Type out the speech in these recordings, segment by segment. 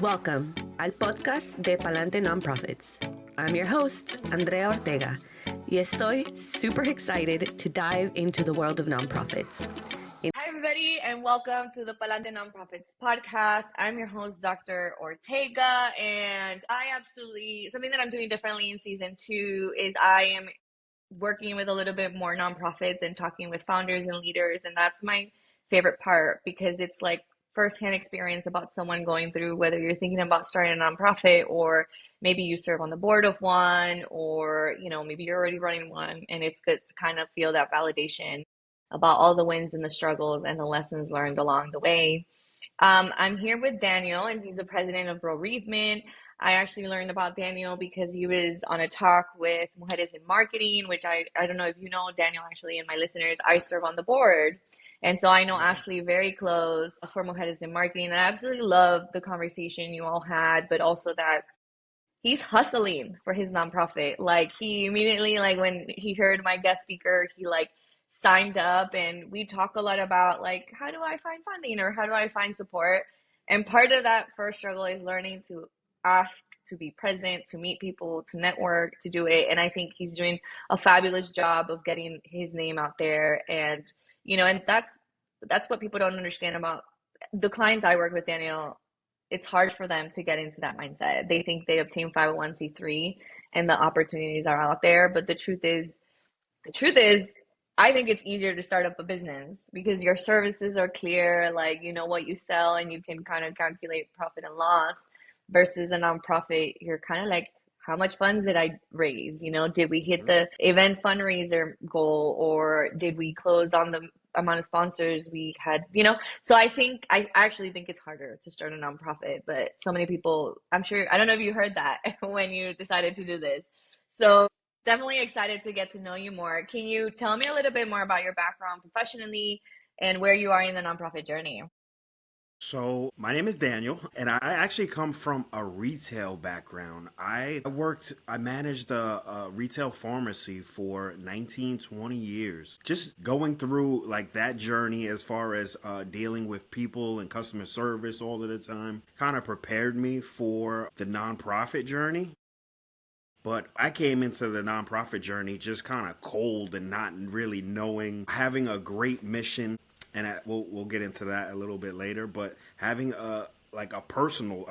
Welcome al podcast de Palante Nonprofits. I'm your host, Andrea Ortega, y estoy super excited to dive into the world of nonprofits. Hi, everybody, and welcome to the Palante Nonprofits podcast. I'm your host, Dr. Ortega, and something that I'm doing differently in season 2 is I am working with a little bit more nonprofits and talking with founders and leaders, and that's my favorite part because it's like firsthand experience about someone going through, whether you're thinking about starting a nonprofit or maybe you serve on the board of one, or maybe you're already running one, and it's good to kind of feel that validation about all the wins and the struggles and the lessons learned along the way. I'm here with Daniel, and he's the president of Broreavement. I actually learned about Daniel because he was on a talk with Mujeres in Marketing, which I don't know if you know, Daniel, actually, and my listeners, I serve on the board. And so I know Ashley very close for Mujeres in Marketing. And I absolutely love the conversation you all had, but also that he's hustling for his nonprofit. Like, he immediately, like, when he heard my guest speaker, he signed up, and we talk a lot about how do I find funding or how do I find support. And part of that first struggle is learning to ask, to be present, to meet people, to network, to do it. And I think he's doing a fabulous job of getting his name out there. And and that's what people don't understand about the clients I work with, Daniel. It's hard for them to get into that mindset. They think they obtain 501c3 and the opportunities are out there, but the truth is I think it's easier to start up a business because your services are clear, like you know what you sell and you can kind of calculate profit and loss, versus a nonprofit. You're kind of like, how much funds did I raise? Did we hit the event fundraiser goal, or did we close on the amount of sponsors we had? So I actually think it's harder to start a nonprofit, but so many people, I don't know if you heard that when you decided to do this. So definitely excited to get to know you more. Can you tell me a little bit more about your background professionally and where you are in the nonprofit journey? So my name is Daniel, and I actually come from a retail background. I managed a retail pharmacy for 19, 20 years. Just going through that journey as far as dealing with people and customer service all of the time kind of prepared me for the nonprofit journey. But I came into the nonprofit journey just kind of cold and not really knowing, having a great mission. And we'll get into that a little bit later, but having a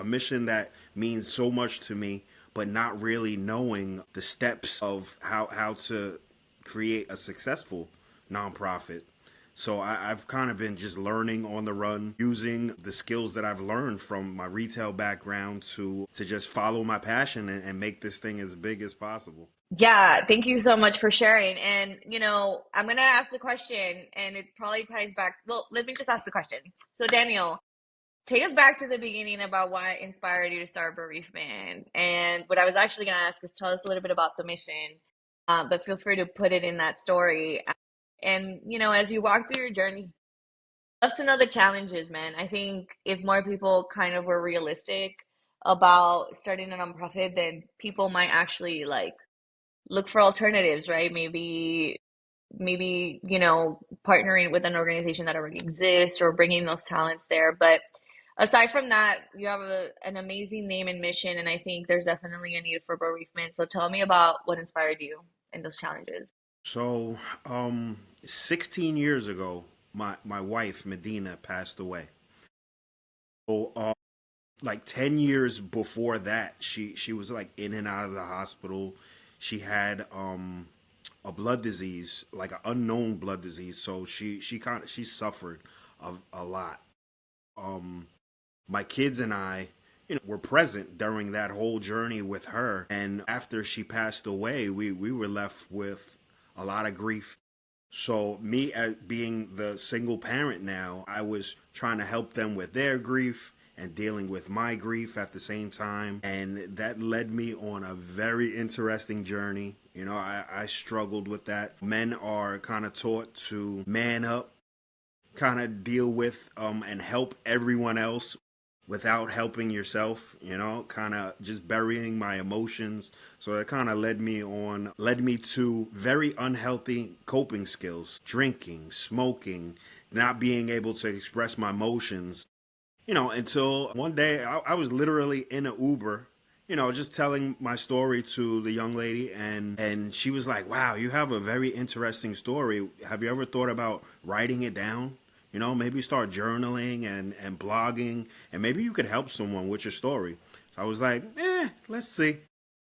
mission that means so much to me, but not really knowing the steps of how to create a successful nonprofit. So I've kind of been just learning on the run, using the skills that I've learned from my retail background to just follow my passion and make this thing as big as possible. Yeah, thank you so much for sharing. And, I'm going to ask the question, and it probably ties back. Well, let me just ask the question. So, Daniel, take us back to the beginning about what inspired you to start Bereavement. And what I was actually going to ask is tell us a little bit about the mission, but feel free to put it in that story. And, as you walk through your journey, I'd love to know the challenges, man. I think if more people kind of were realistic about starting a nonprofit, then people might actually look for alternatives, right? Maybe partnering with an organization that already exists or bringing those talents there. But aside from that, you have an amazing name and mission, and I think there's definitely a need for bereavement. So tell me about what inspired you and those challenges. So 16 years ago, my wife Medina passed away. So 10 years before that, she was in and out of the hospital. She had a blood disease, an unknown blood disease. So she suffered a lot. My kids and I, were present during that whole journey with her. And after she passed away, we were left with a lot of grief. So me, as being the single parent now, I was trying to help them with their grief and dealing with my grief at the same time. And that led me on a very interesting journey. I struggled with that. Men are kind of taught to man up, kind of deal with and help everyone else without helping yourself, kind of just burying my emotions. So it kind of led me to very unhealthy coping skills, drinking, smoking, not being able to express my emotions. Until one day I was literally in an Uber, just telling my story to the young lady, and she was like, "Wow, you have a very interesting story. Have you ever thought about writing it down? Maybe start journaling and blogging, and maybe you could help someone with your story." So I was like, let's see.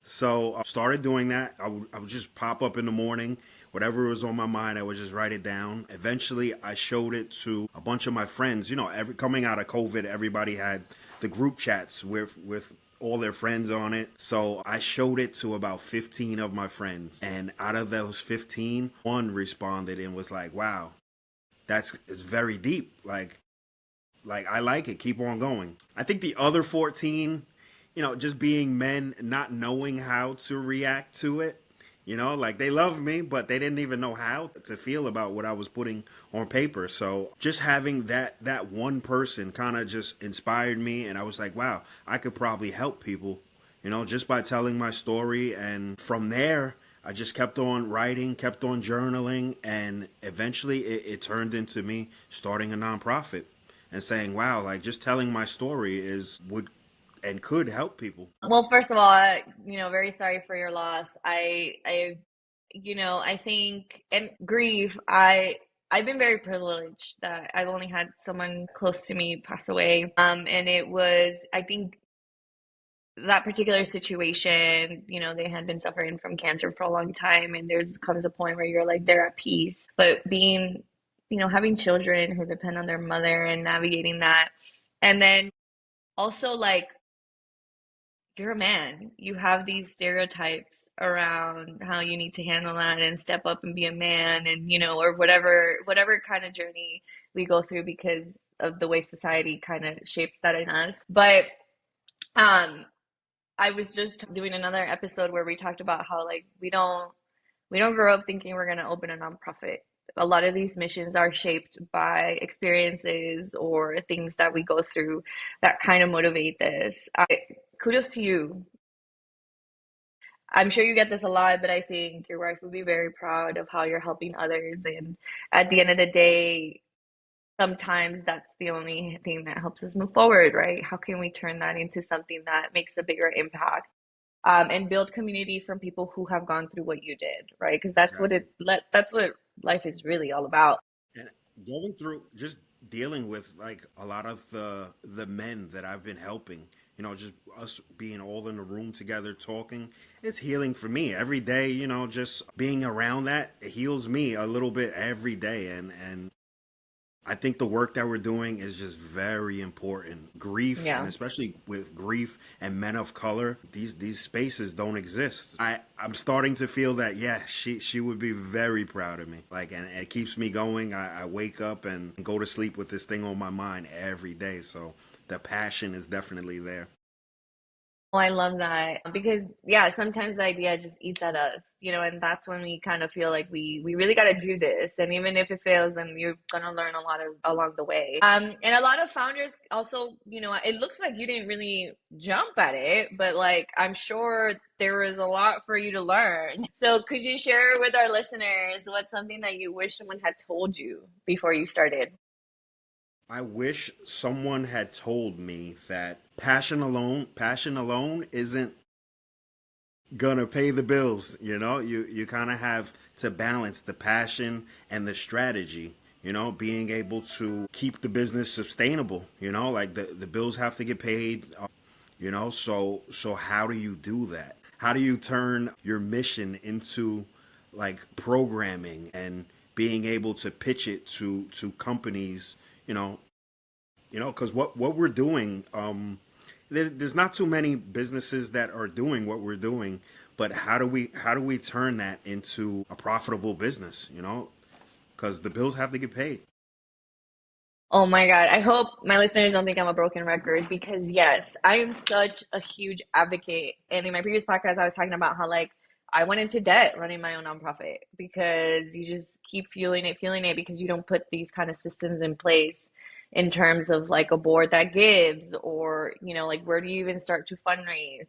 So I started doing that. I would just pop up in the morning, whatever was on my mind, I would just write it down. Eventually, I showed it to a bunch of my friends. Coming out of COVID, everybody had the group chats with all their friends on it. So I showed it to about 15 of my friends, and out of those 15, one responded and was like, "Wow, it's very deep. Like I like it. Keep on going." I think the other 14, just being men, not knowing how to react to it. Like they love me, but they didn't even know how to feel about what I was putting on paper. So just having that one person kind of just inspired me, and I was like, wow, I could probably help people, just by telling my story. And from there, I just kept on writing, kept on journaling, and eventually it turned into me starting a nonprofit and saying, wow, like just telling my story would and could help people. Well, first of all, very sorry for your loss. I think, and grief, I've been very privileged that I've only had someone close to me pass away. And it was, I think, that particular situation, they had been suffering from cancer for a long time, and there's comes a point where you're like, they're at peace. But being, having children who depend on their mother and navigating that, and then also like, you're a man. You have these stereotypes around how you need to handle that and step up and be a man, and or whatever kind of journey we go through because of the way society kind of shapes that in us. But um I was just doing another episode where we talked about how like we don't grow up thinking we're going to open a nonprofit. A lot of these missions are shaped by experiences or things that we go through that kind of motivate this. Kudos to you. I'm sure you get this a lot, but I think your wife would be very proud of how you're helping others. And at the end of the day, sometimes that's the only thing that helps us move forward, right? How can we turn that into something that makes a bigger impact? And build community from people who have gone through what you did, right? Because Exactly. that's what life is really all about. And going through just dealing with like a lot of the men that I've been helping, just us being all in the room together talking, it's healing for me every day. Just being around that, it heals me a little bit every day. And I think the work that we're doing is just very important. Grief, and Yeah. especially with grief and men of color, these spaces don't exist. I'm starting to feel that, yeah, she would be very proud of me. Like, and it keeps me going. I wake up and go to sleep with this thing on my mind every day. So the passion is definitely there. Oh, I love that because yeah, sometimes the idea just eats at us, and that's when we kind of feel like we really got to do this, and even if it fails, then you're gonna learn a lot of along the way. And a lot of founders also, it looks like you didn't really jump at it, but like I'm sure there was a lot for you to learn. So could you share with our listeners what's something that you wish someone had told you before you started? I wish someone had told me that passion alone isn't gonna pay the bills. You kind of have to balance the passion and the strategy, being able to keep the business sustainable. Like the bills have to get paid. So how do you do that? How do you turn your mission into like programming and being able to pitch it to companies, you know because what we're doing, there's not too many businesses that are doing what we're doing, but how do we turn that into a profitable business, because the bills have to get paid. Oh my God. I hope my listeners don't think I'm a broken record because, yes, I am such a huge advocate. And in my previous podcast, I was talking about how, like, I went into debt running my own nonprofit because you just keep fueling it because you don't put these kind of systems in place in terms of like a board that gives or, like, where do you even start to fundraise?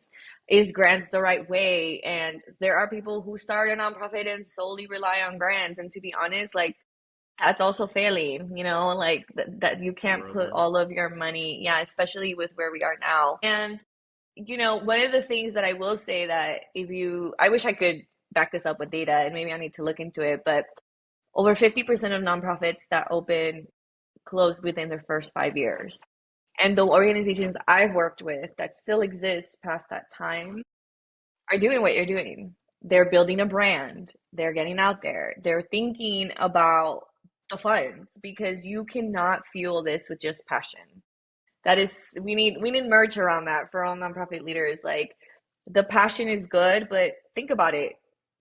Is grants the right way? And there are people who start a nonprofit and solely rely on grants. And to be honest, like, that's also failing, like that you can't put Brother. all of your money, yeah, especially with where we are now. And, one of the things that I will say that I wish I could back this up with data and maybe I need to look into it, but over 50% of nonprofits that open close within their first 5 years. And the organizations I've worked with that still exist past that time are doing what you're doing. They're building a brand. They're getting out there. They're thinking about the funds because you cannot fuel this with just passion. That is, we need merch around that for all nonprofit leaders. Like the passion is good, but think about it.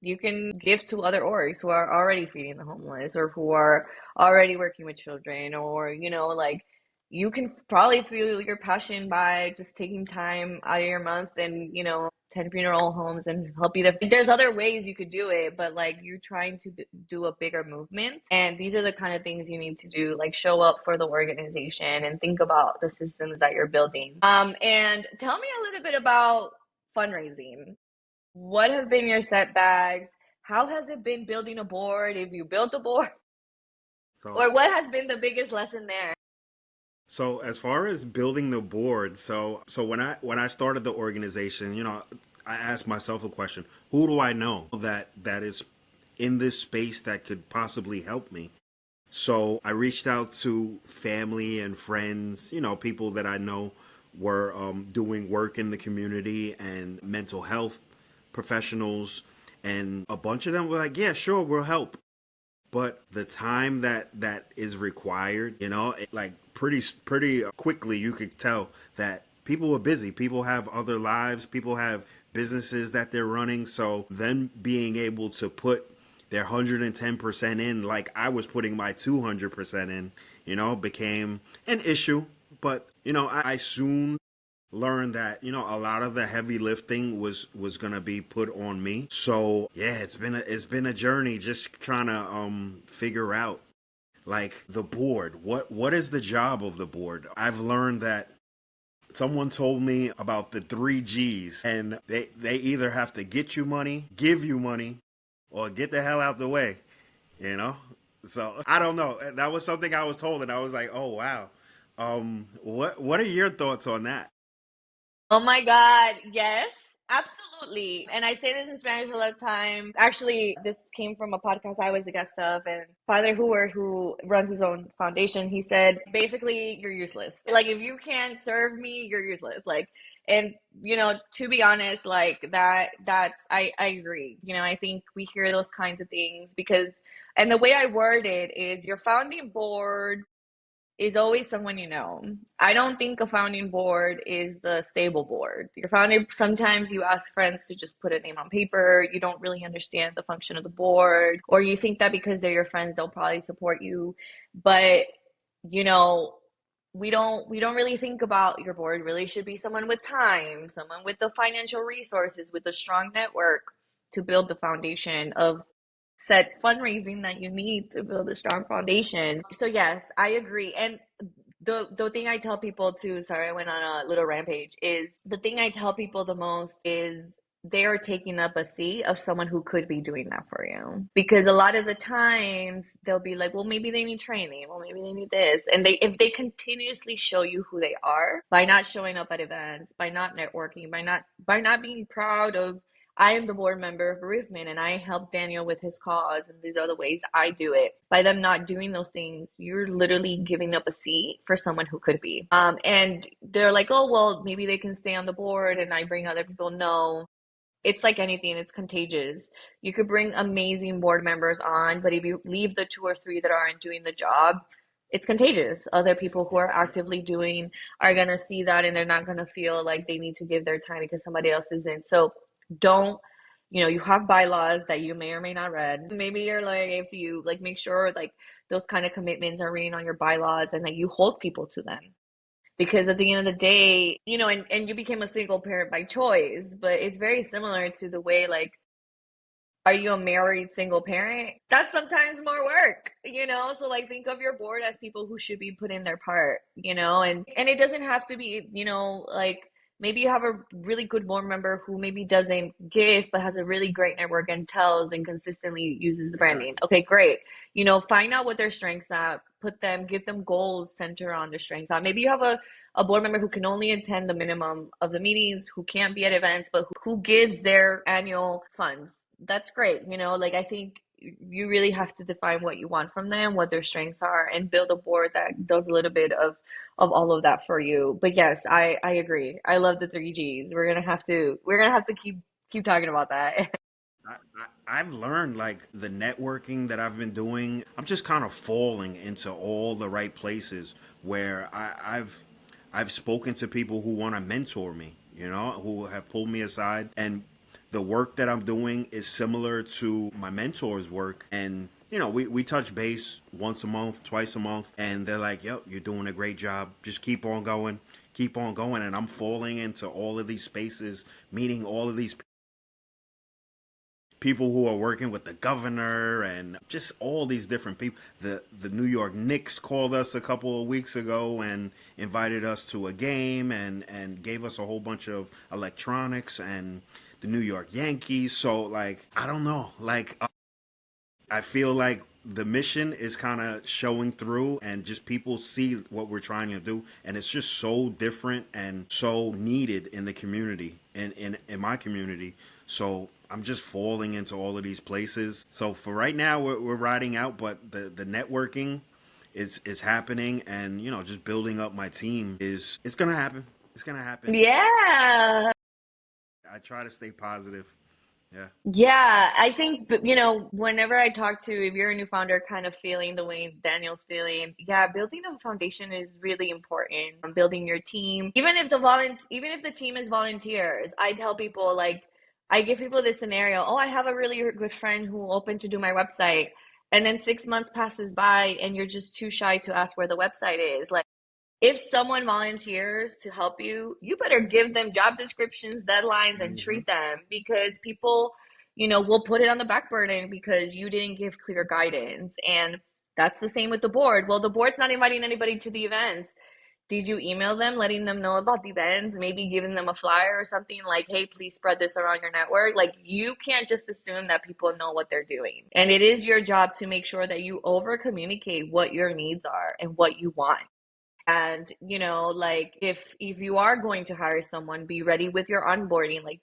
You can give to other orgs who are already feeding the homeless or who are already working with children, or like you can probably feel your passion by just taking time out of your month and tend funeral homes and help you. There's other ways you could do it, but like you're trying to do a bigger movement, and these are the kind of things you need to do, like show up for the organization and think about the systems that you're building. And tell me a little bit about fundraising. What have been your setbacks? How has it been building a board, if you built a board? So Or what has been the biggest lesson there? So as far as building the board, so when I started the organization, I asked myself a question: who do I know that is in this space that could possibly help me? So I reached out to family and friends, people that I know were doing work in the community and mental health professionals, and a bunch of them were like, "Yeah, sure, we'll help." But the time that is required, like pretty quickly you could tell that people are busy. People have other lives. People have businesses that they're running. So then being able to put their 110% in, like I was putting my 200% in, became an issue. But I soon learned that a lot of the heavy lifting was gonna be put on me. So yeah, it's been a journey just trying to figure out like the board. What is the job of the board? I've learned that someone told me about the 3 G's, and they either have to get you money, give you money, or get the hell out the way. you know so I don't know, that was something I was told, and I was like, oh wow. What are your thoughts on that? Oh my God, yes, absolutely. And I say this in Spanish all the time. Actually, this came from a podcast I was a guest of, and Father Hoover, who runs his own foundation, he said, basically, you're useless. Like, if you can't serve me, you're useless. Like, and to be honest, like I agree. I think we hear those kinds of things because, and the way I word it is, your founding board is always someone you know. I don't think a founding board is the stable board. Your founding, sometimes you ask friends to just put a name on paper. You don't really understand the function of the board, or you think that because they're your friends, they'll probably support you. But, you know, we don't really think about your board really should be someone with time, someone with the financial resources, with a strong network to build the foundation of set fundraising that you need to build a strong foundation. So yes, I agree. And the thing I tell people too, sorry, I went on a little rampage, is the thing I tell people the most is they are taking up a seat of someone who could be doing that for you. Because a lot of the times they'll be like, well, maybe they need training. Well, maybe they need this. And if they continuously show you who they are by not showing up at events, by not networking, by not being proud of, I am the board member of Bereavement and I help Daniel with his cause, and these are the ways I do it. By them not doing those things, you're literally giving up a seat for someone who could be. And they're like, oh, well, maybe they can stay on the board and I bring other people. No, it's like anything, it's contagious. You could bring amazing board members on, but if you leave the two or three that aren't doing the job, it's contagious. Other people who are actively doing are going to see that and they're not going to feel like they need to give their time because somebody else isn't. So don't, you have bylaws that you may or may not read. Maybe you're like, if you like, make sure like those kind of commitments are reading on your bylaws and that you hold people to them. Because at the end of the day, and you became a single parent by choice, but it's very similar to the way, like, are you a married single parent? That's sometimes more work. So like think of your board as people who should be putting their part, and it doesn't have to be, like maybe you have a really good board member who maybe doesn't give but has a really great network and tells and consistently uses the branding. Exactly. Okay, great. Find out what their strengths are, give them goals center on their strengths are. Maybe you have a board member who can only attend the minimum of the meetings, who can't be at events, but who gives their annual funds. That's great. I think you really have to define what you want from them, what their strengths are, and build a board that does a little bit of all of that for you. But yes, I agree. I love the three G's. We're gonna have to keep talking about that. I've learned like the networking that I've been doing. I'm just kind of falling into all the right places where I've spoken to people who want to mentor me, who have pulled me aside, and the work that I'm doing is similar to my mentor's work. And we touch base once a month, twice a month, and they're like, "Yo, you're doing a great job. Just keep on going, keep on going." And I'm falling into all of these spaces, meeting all of these people who are working with the governor and just all these different people. The New York Knicks called us a couple of weeks ago and invited us to a game and gave us a whole bunch of electronics, and the New York Yankees. So like, I don't know, like I feel like the mission is kind of showing through, and just people see what we're trying to do, and it's just so different and so needed in the community, in my community. So I'm just falling into all of these places. So for right now, we're riding out, but the networking is happening, and just building up my team it's gonna happen. It's gonna happen. Yeah. I try to stay positive. Yeah. Yeah, I think, whenever I talk to, if you're a new founder kind of feeling the way Daniel's feeling, yeah, building a foundation is really important. Building your team, even if the team is volunteers, I tell people, like, I give people this scenario. Oh, I have a really good friend who opened to do my website, and then 6 months passes by and you're just too shy to ask where the website is. Like, if someone volunteers to help you, you better give them job descriptions, deadlines, and Hmm. treat them, because people, will put it on the back burner because you didn't give clear guidance. And that's the same with the board. Well, the board's not inviting anybody to the events. Did you email them, letting them know about the events, maybe giving them a flyer or something like, hey, please spread this around your network? Like, you can't just assume that people know what they're doing. And it is your job to make sure that you over communicate what your needs are and what you want. And like, if you are going to hire someone, be ready with your onboarding. Like,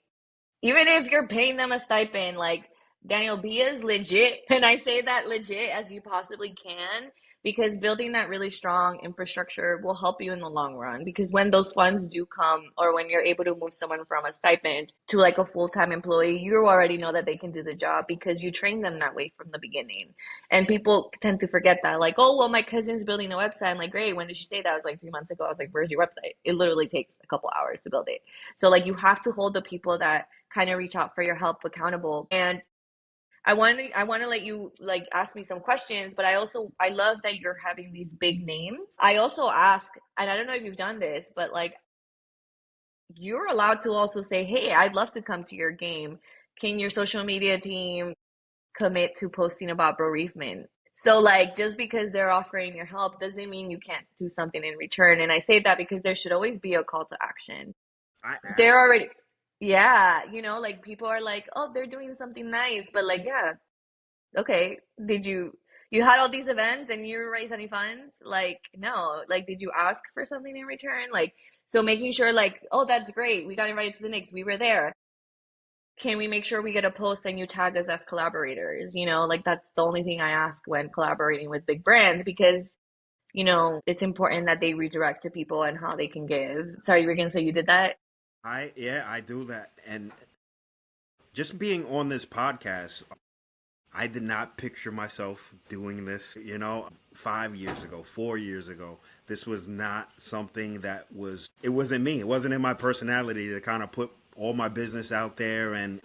even if you're paying them a stipend, like, Daniel, be as legit, and I say that legit, as you possibly can, because building that really strong infrastructure will help you in the long run. Because when those funds do come, or when you're able to move someone from a stipend to like a full-time employee, you already know that they can do the job because you trained them that way from the beginning. And people tend to forget that, like, oh, well, my cousin's building a website. I'm like, great, when did she say that? I was like, 3 months ago. I was like, where's your website? It literally takes a couple hours to build it. So like, you have to hold the people that kind of reach out for your help accountable. And I want to let you, like, ask me some questions, but I love that you're having these big names. I also ask, and I don't know if you've done this, but like, you're allowed to also say, hey, I'd love to come to your game. Can your social media team commit to posting about bereavement? So like, just because they're offering your help doesn't mean you can't do something in return. And I say that because there should always be a call to action. I They're asked. already, yeah, like, people are like, oh, they're doing something nice, but like, yeah, okay, you had all these events and you raise any funds? Like, no. Like, did you ask for something in return? Like, so making sure, like, oh, that's great, we got invited to the Knicks, we were there. Can we make sure we get a post and you tag us as collaborators? Like, that's the only thing I ask when collaborating with big brands, because it's important that they redirect to people and how they can give. Sorry, you were gonna say you did that? I do that. And just being on this podcast, I did not picture myself doing this, 5 years ago, 4 years ago. This was not something it wasn't me. It wasn't in my personality to kind of put all my business out there, and,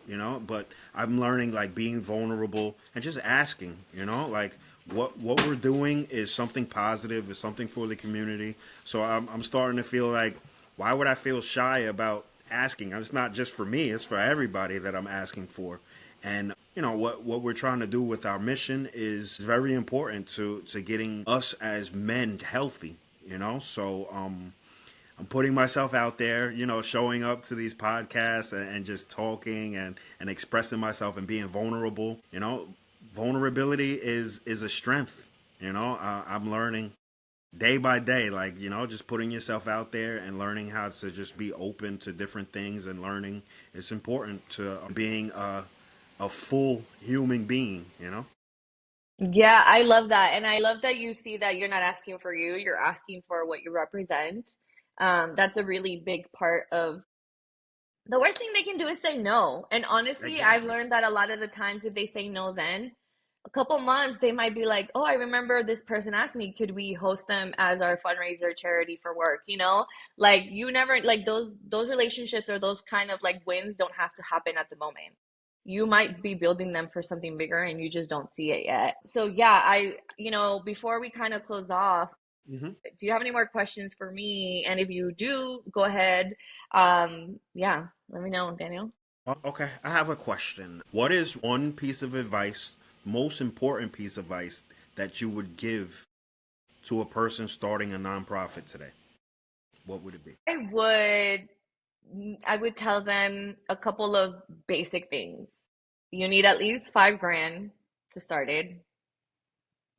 but I'm learning, like, being vulnerable and just asking, like, what we're doing is something positive, is something for the community. So I'm starting to feel like, why would I feel shy about asking? It's not just for me, it's for everybody that I'm asking for. And what we're trying to do with our mission is very important to getting us as men healthy. So I'm putting myself out there, showing up to these podcasts and just talking and expressing myself and being vulnerable. Vulnerability is a strength. I'm learning day by day, like, just putting yourself out there and learning how to just be open to different things and learning. It's important to being a full human being. Yeah, I love that. And I love that you see that you're not asking for you, you're asking for what you represent. That's a really big part of the worst thing they can do is say no. And honestly, I've Exactly. learned that a lot of the times if they say no, then a couple months they might be like, oh, I remember this person asked me, could we host them as our fundraiser charity for work? Like you never like those relationships or those kind of like wins don't have to happen at the moment. You might be building them for something bigger and you just don't see it yet. So yeah, before we kind of close off, hmm do you have any more questions for me? And if you do, go ahead. Yeah, let me know, Daniel. Okay, I have a question. What is one piece of advice, most important piece of advice that you would give to a person starting a nonprofit today? What would it be? I would tell them a couple of basic things. You need at least 5 grand to start it.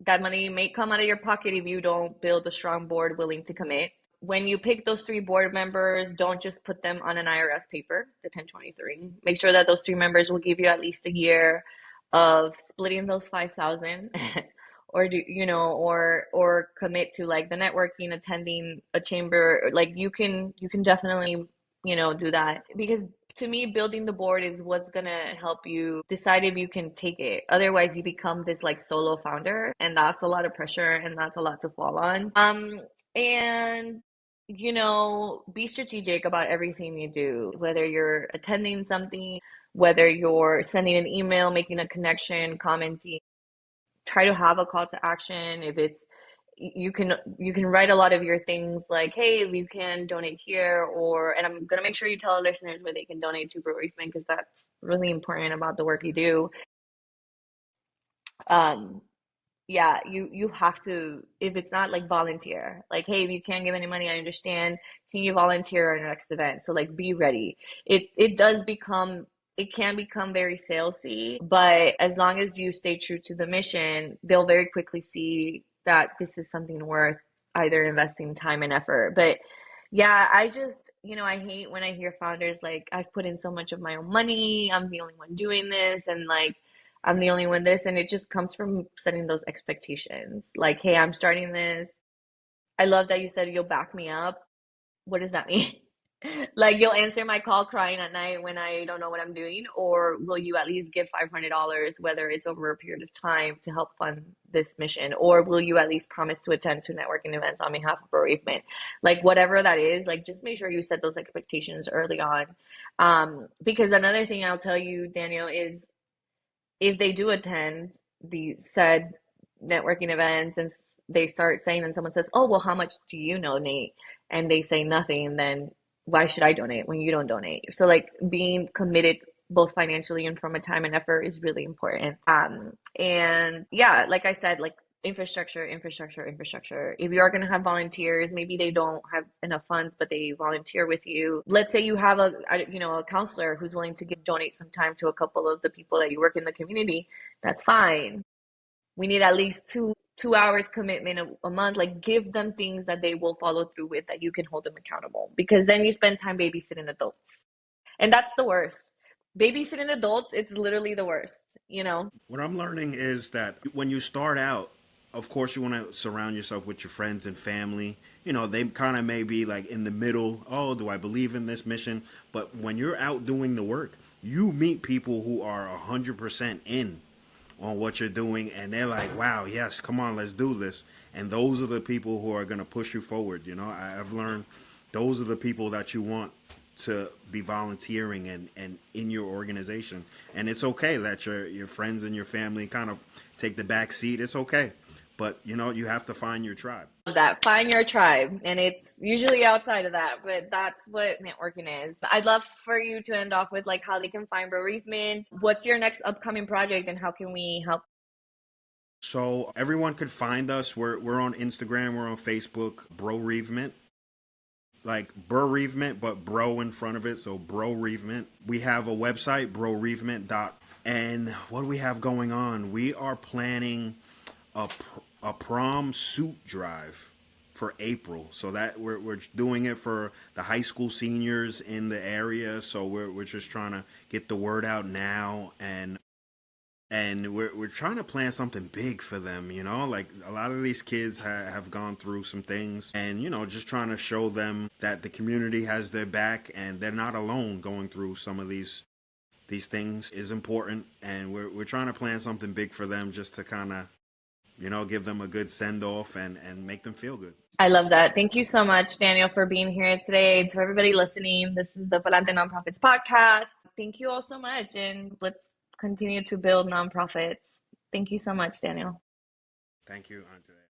That money may come out of your pocket if you don't build a strong board willing to commit. When you pick those 3 board members, don't just put them on an IRS paper, the 1023. Make sure that those 3 members will give you at least a year of splitting those 5,000 or or commit to like the networking, attending a chamber. Like you can definitely, do that because to me, building the board is what's gonna help you decide if you can take it. Otherwise, you become this like solo founder, and that's a lot of pressure and that's a lot to fall on. And be strategic about everything you do, whether you're attending something, whether you're sending an email, making a connection, commenting. Try to have a call to action. If it's you can write a lot of your things like, hey, you can donate here, and I'm gonna make sure you tell our listeners where they can donate to bereavement because that's really important about the work you do. Um, yeah, you have to, if it's not like volunteer, like, hey, if you can't give any money, I understand. Can you volunteer at our next event? So like be ready. It can become very salesy, but as long as you stay true to the mission, they'll very quickly see that this is something worth either investing time and effort. But yeah, I hate when I hear founders like, I've put in so much of my own money, I'm the only one doing this, and like I'm the only one this, and it just comes from setting those expectations. Like, hey, I'm starting this. I love that you said you'll back me up. What does that mean? Like, you'll answer my call crying at night when I don't know what I'm doing, or will you at least give $500, whether it's over a period of time, to help fund this mission? Or will you at least promise to attend to networking events on behalf of bereavement? Like, whatever that is, like, just make sure you set those expectations early on. Because another thing I'll tell you, Daniel, is if they do attend the said networking events and they start saying, and someone says, oh, well, how much do you donate? And they say nothing, then why should I donate when you don't donate? So like being committed both financially and from a time and effort is really important. And yeah, like I said, like infrastructure, infrastructure, infrastructure. If you are going to have volunteers, maybe they don't have enough funds, but they volunteer with you. Let's say you have a counselor who's willing to donate some time to a couple of the people that you work in the community. That's fine. We need at least two hours commitment a month. Like give them things that they will follow through with, that you can hold them accountable, because then you spend time babysitting adults, and that's the worst. Babysitting adults, it's literally the worst. What I'm learning is that when you start out, of course, you want to surround yourself with your friends and family. They kind of may be like in the middle. Oh, do I believe in this mission? But when you're out doing the work, you meet people who are 100% in on what you're doing, and they're like, wow, yes, come on, let's do this. And those are the people who are going to push you forward. I've learned those are the people that you want to be volunteering and in your organization. And it's okay that your friends and your family kind of take the back seat. It's okay. But you have to find your tribe. That, find your tribe, and it's usually outside of that, but that's what networking is. I'd love for you to end off with like how they can find bereavement. What's your next upcoming project, and how can we help? So everyone could find us. We're on Instagram, we're on Facebook, Broreavement. like bereavement, but bro in front of it, so Broreavement. We have a website, broreavement. And what do we have going on? We are planning a prom suit drive for April. So that we're doing it for the high school seniors in the area. So we're just trying to get the word out now, and we're trying to plan something big for them, you know, like a lot of these kids have gone through some things, and you know, just trying to show them that the community has their back and they're not alone going through some of these things is important. And we're trying to plan something big for them just to kind of, you know, give them a good send off and make them feel good. I love that. Thank you so much, Daniel, for being here today. To everybody listening, this is the Palante Nonprofits podcast. Thank you all so much, and let's continue to build nonprofits. Thank you so much, Daniel. Thank you, Andrea.